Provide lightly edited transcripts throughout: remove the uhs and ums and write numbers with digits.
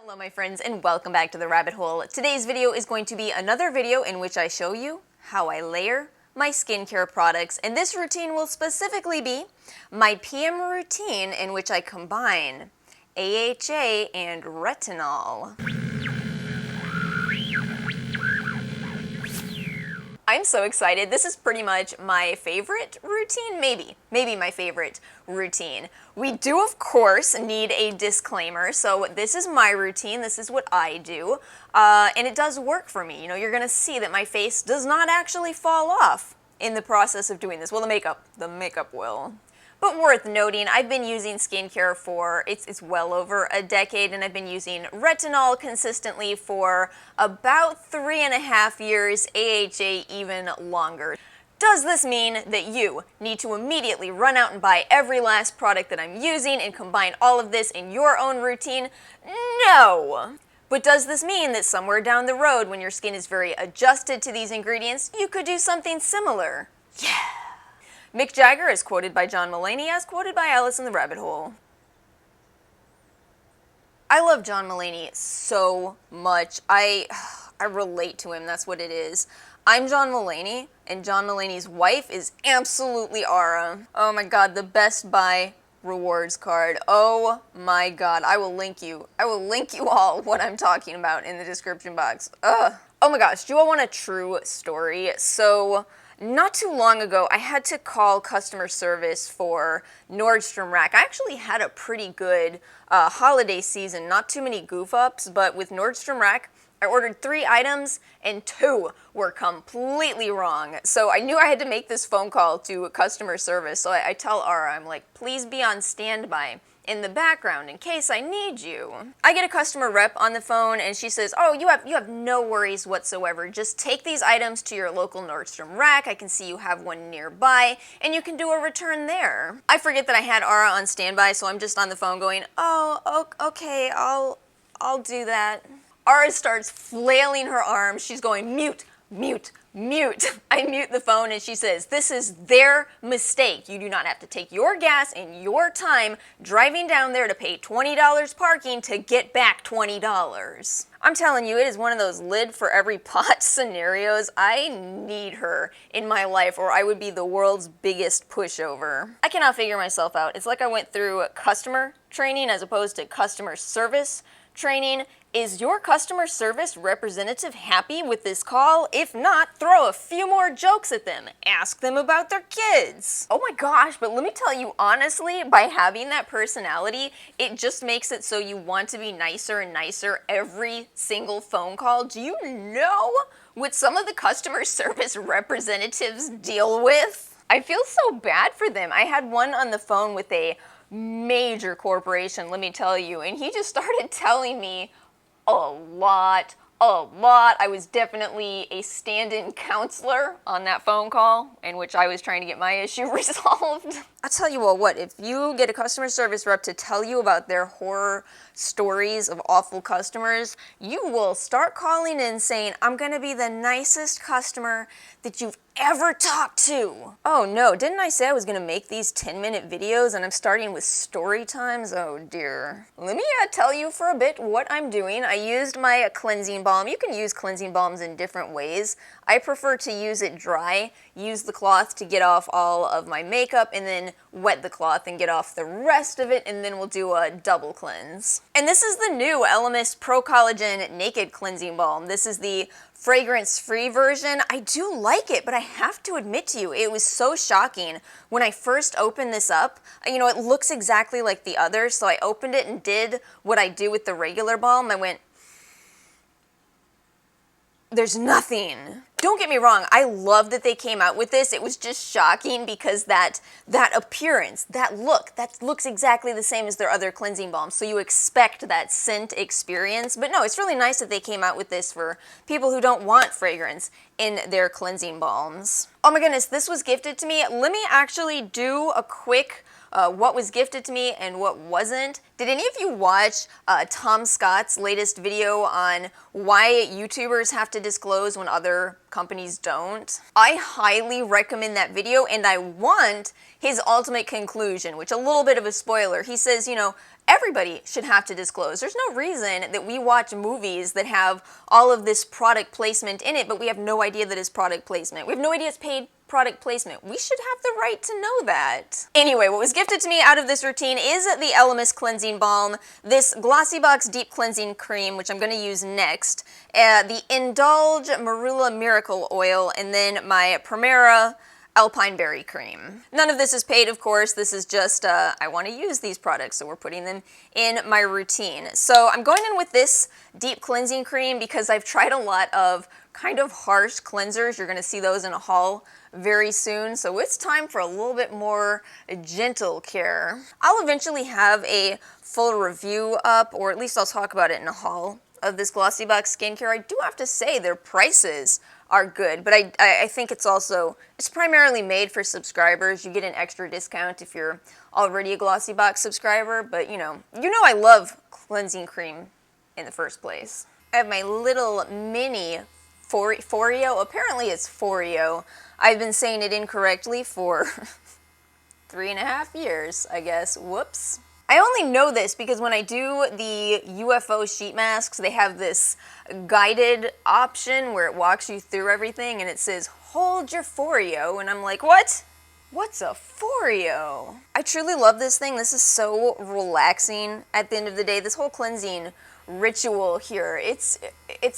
Hello my friends and welcome back to the rabbit hole. Today's video is going to be another video in which I show you how I layer my skincare products, and this routine will specifically be my PM routine in which I combine AHA and retinol. I'm so excited. This is pretty much my favorite routine, maybe my favorite routine. We do, of course, need a disclaimer. So this is my routine. This is what I do. And it does work for me. You know, you're going to see that my face does not actually fall off in the process of doing this. Well, the makeup will. But worth noting, I've been using skincare for, it's well over a decade, and I've been using retinol consistently for about 3.5 years, AHA even longer. Does this mean that you need to immediately run out and buy every last product that I'm using and combine all of this in your own routine? No! But does this mean that somewhere down the road, when your skin is very adjusted to these ingredients, you could do something similar? Yeah! Mick Jagger is quoted by John Mulaney as quoted by AliceintheRabbitHole. I love John Mulaney so much. I relate to him, that's what it is. I'm John Mulaney, and John Mulaney's wife is absolutely Aura. Oh my god, the Best Buy rewards card. Oh my god, I will link you all what I'm talking about in the description box. Ugh. Oh my gosh, do you all want a true story? So, not too long ago, I had to call customer service for Nordstrom Rack. I actually had a pretty good holiday season, not too many goof-ups, but with Nordstrom Rack, I ordered 3 items and 2 were completely wrong. So I knew I had to make this phone call to customer service. So I tell Ara, I'm like, please be on standby in the background in case I need you. I get a customer rep on the phone and she says, oh, you have no worries whatsoever. Just take these items to your local Nordstrom Rack. I can see you have one nearby and you can do a return there. I forget that I had Ara on standby, so I'm just on the phone going, oh, okay, I'll do that. Ara starts flailing her arms. She's going, mute, mute, mute. I mute the phone and she says, this is their mistake. You do not have to take your gas and your time driving down there to pay $20 parking to get back $20. I'm telling you, it is one of those lid for every pot scenarios. I need her in my life or I would be the world's biggest pushover. I cannot figure myself out. It's like I went through customer training as opposed to customer service training. Is your customer service representative happy with this call? If not, throw a few more jokes at them. Ask them about their kids. Oh my gosh, but let me tell you honestly, by having that personality, it just makes it so you want to be nicer and nicer every single phone call. Do you know what some of the customer service representatives deal with? I feel so bad for them. I had one on the phone with a major corporation, let me tell you, and he just started telling me a lot. I was definitely a stand-in counselor on that phone call in which I was trying to get my issue resolved. I'll tell you what, if you get a customer service rep to tell you about their horror stories of awful customers, you will start calling in saying, I'm gonna be the nicest customer that you've ever talked to. Oh no, didn't I say I was gonna make these 10-minute videos and I'm starting with story times? Oh dear. Let me tell you for a bit what I'm doing. I used my cleansing balm. You can use cleansing balms in different ways. I prefer to use it dry, use the cloth to get off all of my makeup, and then wet the cloth and get off the rest of it, and then we'll do a double cleanse. And this is the new Elemis Pro Collagen Naked Cleansing Balm. This is the fragrance-free version. I do like it, but I have to admit to you, it was so shocking when I first opened this up. You know, it looks exactly like the other, so I opened it and did what I do with the regular balm. I went, there's nothing. Don't get me wrong, I love that they came out with this. It was just shocking because that appearance, that looks exactly the same as their other cleansing balms. So you expect that scent experience. But no, it's really nice that they came out with this for people who don't want fragrance in their cleansing balms. Oh my goodness, this was gifted to me. Let me actually do a quick what was gifted to me and what wasn't. Did any of you watch Tom Scott's latest video on why YouTubers have to disclose when other companies don't? I highly recommend that video, and I want his ultimate conclusion, which a little bit of a spoiler. He says, you know, everybody should have to disclose. There's no reason that we watch movies that have all of this product placement in it, but we have no idea that it's product placement. We have no idea it's paid product placement. We should have the right to know that. Anyway, what was gifted to me out of this routine is the Elemis Cleansing Balm, this Glossy Box Deep Cleansing Cream, which I'm going to use next, the Indulge Marula Miracle Oil, and then my Primera Alpine Berry Cream. None of this is paid, of course. This is just, I want to use these products, so we're putting them in my routine. So I'm going in with this Deep Cleansing Cream because I've tried a lot of kind of harsh cleansers. You're going to see those in a haul very soon, so it's time for a little bit more gentle care. I'll eventually have a full review up, or at least I'll talk about it in a haul of this Glossy Box skincare. I do have to say their prices are good, but I think it's primarily made for subscribers. You get an extra discount if you're already a Glossy Box subscriber, but you know I love cleansing cream in the first place. I have my little mini Foreo. Apparently it's Foreo. I've been saying it incorrectly for 3.5 years, I guess. Whoops. I only know this because when I do the UFO sheet masks, they have this guided option where it walks you through everything and it says, hold your Foreo, and I'm like, what? What's a Foreo? I truly love this thing. This is so relaxing at the end of the day. This whole cleansing ritual here, it's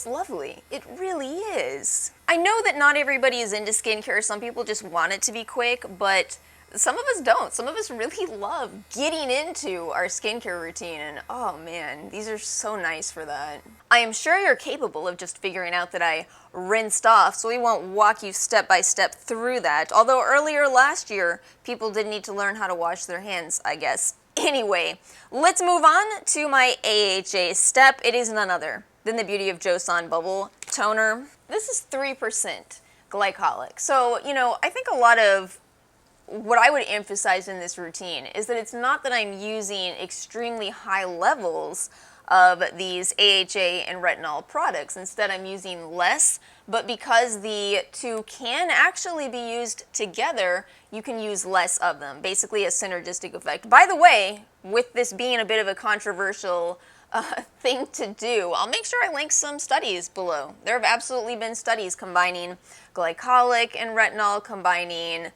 lovely. It really is. I know that not everybody is into skincare. Some people just want it to be quick, but some of us don't. Some of us really love getting into our skincare routine, and oh man, these are so nice for that. I am sure you're capable of just figuring out that I rinsed off, so we won't walk you step by step through that. Although earlier last year, people did need to learn how to wash their hands, I guess. Anyway, let's move on to my AHA step. It is none other than the Beauty of Joseon Bubble Toner. This is 3% glycolic. So, I think a lot of what I would emphasize in this routine is that it's not that I'm using extremely high levels of these AHA and retinol products. Instead, I'm using less, but because the two can actually be used together, you can use less of them. Basically a synergistic effect. By the way, with this being a bit of a controversial thing to do, I'll make sure I link some studies below. There have absolutely been studies combining glycolic and retinol, combining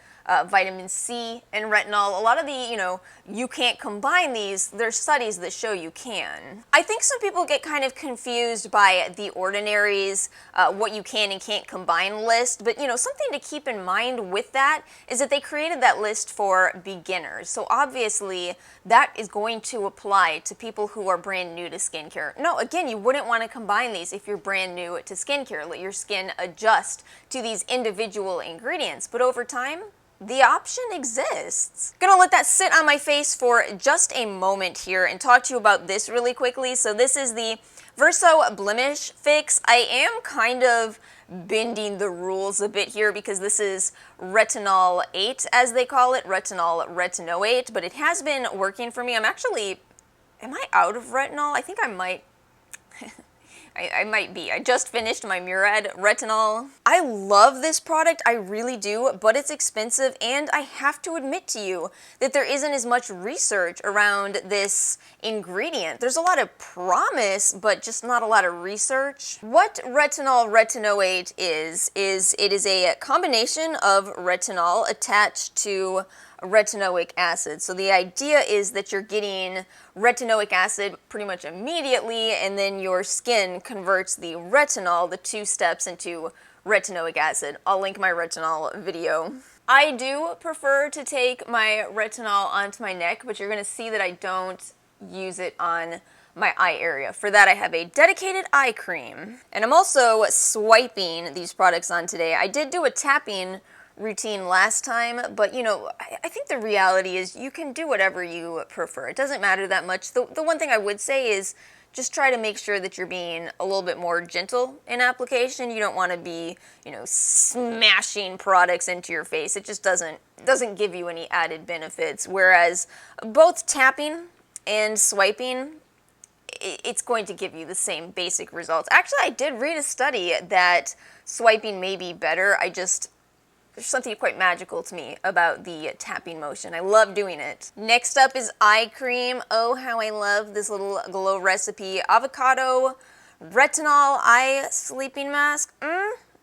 vitamin C and retinol. A lot of the, you can't combine these, there's studies that show you can. I think some people get kind of confused by the Ordinary's what you can and can't combine list, but something to keep in mind with that is that they created that list for beginners. So obviously that is going to apply to people who are brand new to skincare. No, again, you wouldn't want to combine these if you're brand new to skincare. Let your skin adjust to these individual ingredients, but over time, the option exists. Gonna let that sit on my face for just a moment here and talk to you about this really quickly. So this is the Verso Blemish Fix. I am kind of bending the rules a bit here because this is Retinol 8, as they call it, Retinol Retinoate, but it has been working for me. am I out of retinol? I think I might. I might be. I just finished my Murad Retinol. I love this product, I really do, but it's expensive, and I have to admit to you that there isn't as much research around this ingredient. There's a lot of promise, but just not a lot of research. What Retinol Retinoate is it is a combination of retinol attached to retinoic acid. So the idea is that you're getting retinoic acid pretty much immediately, and then your skin converts the retinol, the two steps, into retinoic acid. I'll link my retinol video. I do prefer to take my retinol onto my neck, but you're going to see that I don't use it on my eye area. For that, I have a dedicated eye cream. And I'm also swiping these products on today. I did do a tapping routine last time, but I think the reality is you can do whatever you prefer. It doesn't matter that much. The one thing I would say is just try to make sure that you're being a little bit more gentle in application. You don't want to be, smashing products into your face. It just doesn't give you any added benefits. Whereas both tapping and swiping, it's going to give you the same basic results. Actually, I did read a study that swiping may be better. I just there's something quite magical to me about the tapping motion. I love doing it. Next up is eye cream. Oh, how I love this little glow recipe. Avocado Retinol Eye Sleeping Mask.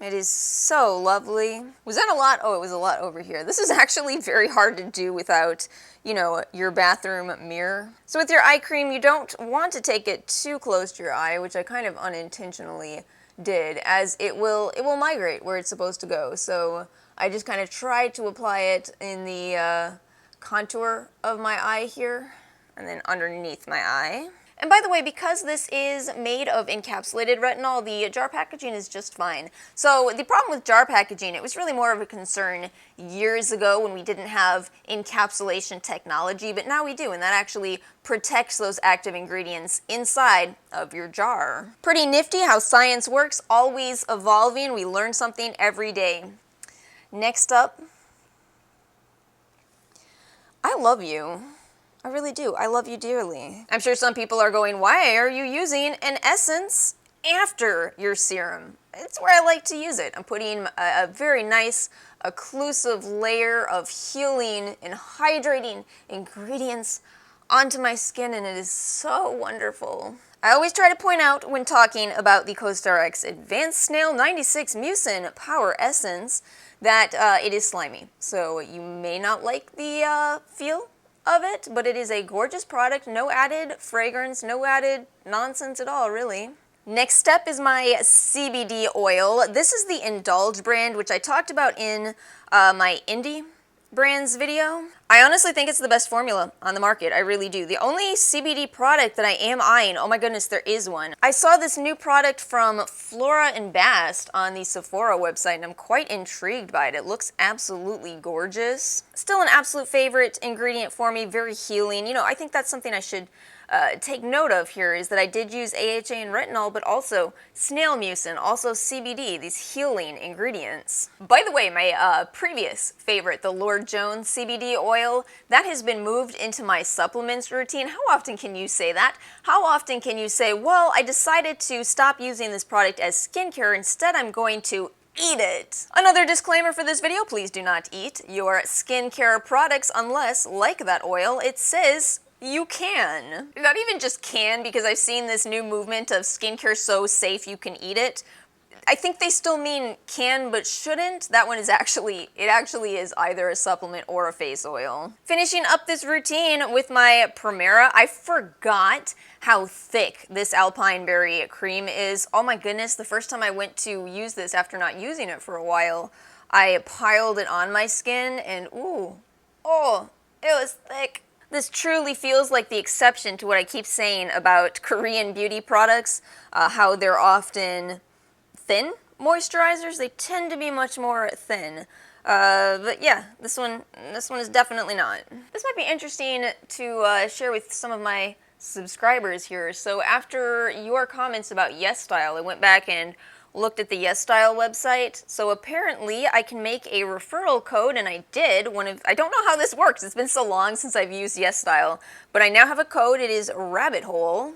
It is so lovely. Was that a lot? Oh, it was a lot over here. This is actually very hard to do without, you know, your bathroom mirror. So with your eye cream, you don't want to take it too close to your eye, which I kind of unintentionally did, as it will migrate where it's supposed to go. So I just kind of tried to apply it in the contour of my eye here, and then underneath my eye. And by the way, because this is made of encapsulated retinol, the jar packaging is just fine. So the problem with jar packaging, it was really more of a concern years ago when we didn't have encapsulation technology, but now we do, and that actually protects those active ingredients inside of your jar. Pretty nifty how science works, always evolving. We learn something every day. Next up, I love you. I really do. I love you dearly. I'm sure some people are going, why are you using an essence after your serum? It's where I like to use it. I'm putting a very nice, occlusive layer of healing and hydrating ingredients onto my skin, and it is so wonderful. I always try to point out when talking about the CoStar X Advanced Snail 96 Mucin Power Essence that it is slimy. So you may not like the feel of it, but it is a gorgeous product. No added fragrance, no added nonsense at all, really. Next step is my CBD oil. This is the Indulge brand, which I talked about in my Indie Brands video. I honestly think it's the best formula on the market. I really do. The only CBD product that I am eyeing, oh my goodness, there is one. I saw this new product from Flora and Bast on the Sephora website, and I'm quite intrigued by it. It looks absolutely gorgeous. Still an absolute favorite ingredient for me, very healing. You know, I think that's something I should take note of here, is that I did use AHA and retinol, but also snail mucin, also CBD, these healing ingredients. By the way, my previous favorite, the Lord Jones CBD oil, that has been moved into my supplements routine. How often can you say that? How often can you say, well, I decided to stop using this product as skincare, instead I'm going to eat it. Another disclaimer for this video, please do not eat your skincare products unless, like that oil, it says you can. Not even just can, because I've seen this new movement of skincare so safe you can eat it. I think they still mean can but shouldn't. That one is actually, it actually is either a supplement or a face oil. Finishing up this routine with my Primera. I forgot how thick this Alpine Berry cream is. Oh my goodness, the first time I went to use this after not using it for a while, I piled it on my skin and ooh, oh, it was thick. This truly feels like the exception to what I keep saying about Korean beauty products, how they're often thin moisturizers. They tend to be much more thin. But yeah, this one is definitely not. This might be interesting to share with some of my subscribers here. So after your comments about yesstyle, I went back and looked at the yesstyle website. So apparently I can make a referral code, and I did. I don't know how this works. It's been so long since I've used yesstyle, but I now have a code. It is Rabbit Hole.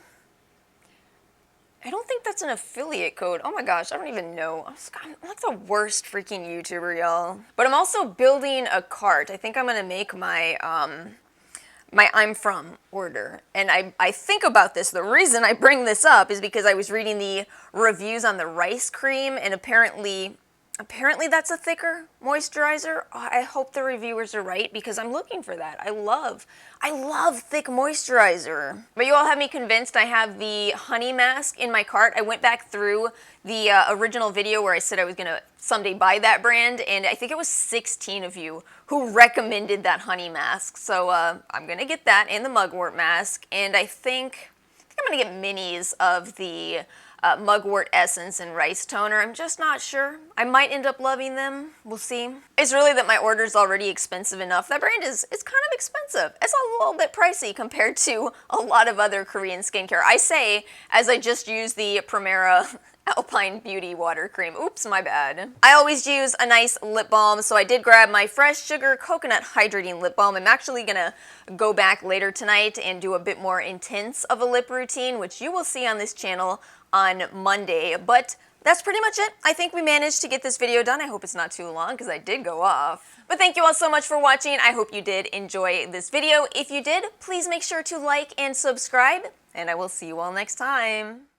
I don't think that's an affiliate code. Oh my gosh, I don't even know. I'm like the worst freaking YouTuber, y'all. But I'm also building a cart. I think I'm gonna make my my I'm From order. And I think about this. The reason I bring this up is because I was reading the reviews on the rice cream, and apparently that's a thicker moisturizer. Oh, I hope the reviewers are right, because I'm looking for that. I love thick moisturizer. But you all have me convinced. I have the honey mask in my cart. I went back through the original video where I said I was gonna someday buy that brand, and I think it was 16 of you who recommended that honey mask. So I'm gonna get that and the mugwort mask, and I think I'm gonna get minis of the mugwort essence and rice toner. I'm just not sure. I might end up loving them. We'll see. It's really that my order is already expensive enough. That brand it's kind of expensive. It's a little bit pricey compared to a lot of other Korean skincare. I say, as I just used the Primera Alpine Beauty Water Cream. Oops, my bad. I always use a nice lip balm, so I did grab my Fresh Sugar Coconut Hydrating Lip Balm. I'm actually gonna go back later tonight and do a bit more intense of a lip routine, which you will see on this channel on Monday. But That's pretty much it. I think we managed to get this video done. I hope it's not too long because I did go off. But thank you all so much for watching. I hope you did enjoy this video. If you did, please make sure to like and subscribe, and I will see you all next time.